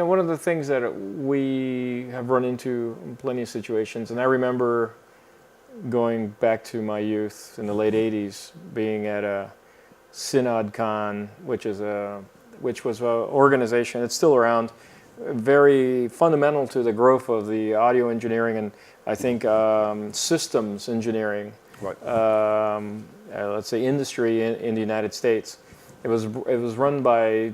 one of the things that we have run into in plenty of situations, and I remember going back to my youth in the late 80s, being at a SynodCon, which was an organization, it's still around, very fundamental to the growth of the audio engineering and I think systems engineering, right. Let's say industry in the United States. It was run by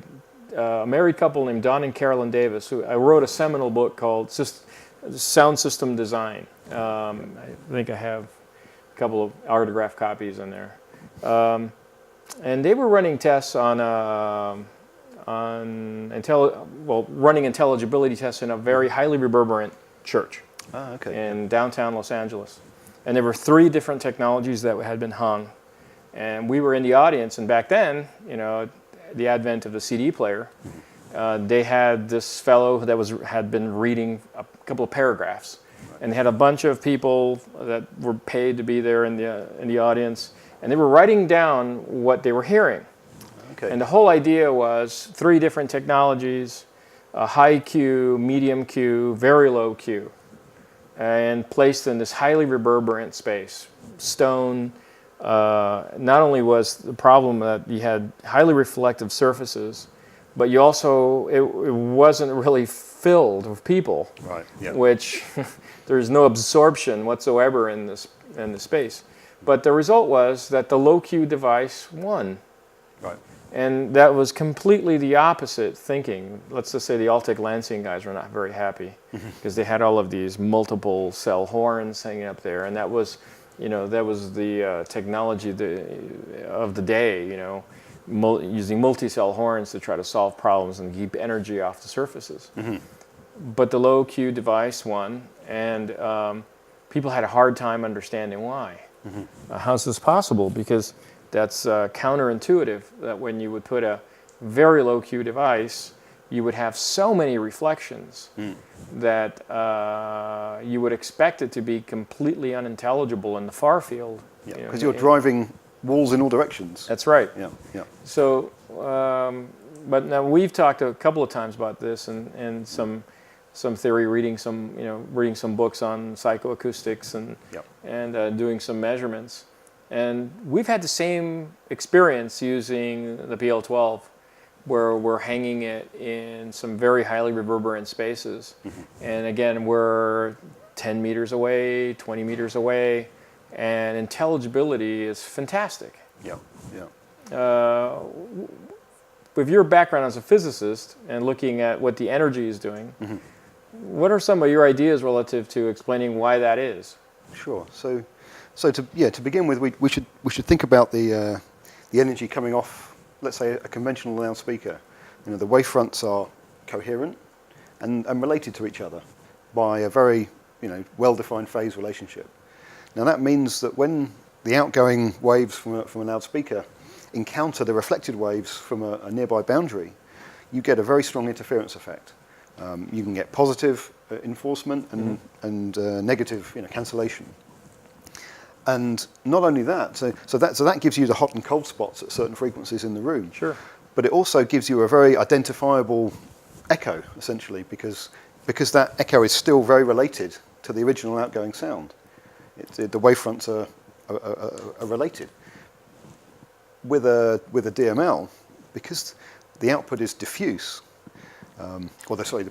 a married couple named Don and Carolyn Davis, who I wrote a seminal book called Sound System Design. I think I have a couple of autographed copies in there. And they were running tests running intelligibility tests in a very highly reverberant church in downtown Los Angeles. And there were 3 different technologies that had been hung. And we were in the audience, and back then, the advent of the CD player, they had this fellow that had been reading a couple of paragraphs. And they had a bunch of people that were paid to be there in the audience, and they were writing down what they were hearing. Okay. And the whole idea was 3 different technologies, a high Q, medium Q, very low Q, and placed in this highly reverberant space. Stone, not only was the problem that you had highly reflective surfaces, but you also, it wasn't really filled with people, right? Yeah. Which there's no absorption whatsoever in the space. But the result was that the low Q device won. Right. And that was completely the opposite thinking. Let's just say the Altec Lansing guys were not very happy because they had all of these multiple cell horns hanging up there, and that was, the technology of the day, using multi-cell horns to try to solve problems and keep energy off the surfaces. Mm-hmm. But the low Q device won, and people had a hard time understanding why. Mm-hmm. How's this possible? Because that's counterintuitive, that when you would put a very low Q device, you would have so many reflections that you would expect it to be completely unintelligible in the far field. Yeah, because you're driving walls in all directions. That's right. Yeah, yeah. So, but now we've talked a couple of times about this, and some theory, reading some books on psychoacoustics and doing some measurements. And we've had the same experience using the PL12, where we're hanging it in some very highly reverberant spaces. Mm-hmm. And again, we're 10 meters away, 20 meters away, and intelligibility is fantastic. Yeah, yeah. With your background as a physicist and looking at what the energy is doing, mm-hmm. what are some of your ideas relative to explaining why that is? Sure. So to begin with, we should think about the energy coming off, let's say, a conventional loudspeaker. The wavefronts are coherent and related to each other by a very well-defined phase relationship. Now that means that when the outgoing waves from a loudspeaker encounter the reflected waves from a nearby boundary, you get a very strong interference effect. You can get positive enforcement and negative cancellation. And not only that, so that gives you the hot and cold spots at certain frequencies in the room. Sure. But it also gives you a very identifiable echo, essentially, because that echo is still very related to the original outgoing sound. The wavefronts are related. With a DML, because the output is diffuse,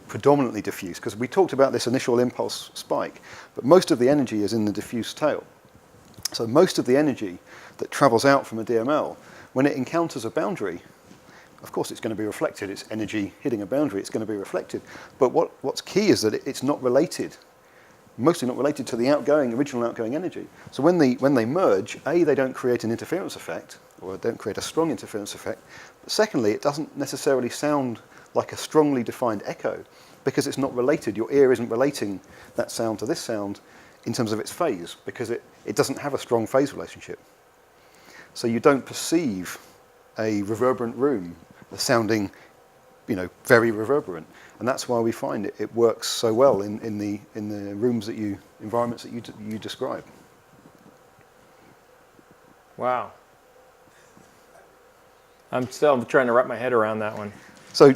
predominantly diffuse, because we talked about this initial impulse spike, but most of the energy is in the diffuse tail. So most of the energy that travels out from a DML, when it encounters a boundary, of course it's going to be reflected. It's energy hitting a boundary, it's going to be reflected. But what's key is that it's not related, mostly not related to the original outgoing energy. So when they merge, A, they don't create an interference effect, or don't create a strong interference effect. But secondly, it doesn't necessarily sound like a strongly defined echo, because it's not related. Your ear isn't relating that sound to this sound in terms of its phase, because it doesn't have a strong phase relationship. So you don't perceive a reverberant room as sounding, very reverberant. And that's why we find it works so well in the environments that you describe. Wow. I'm still trying to wrap my head around that one. So,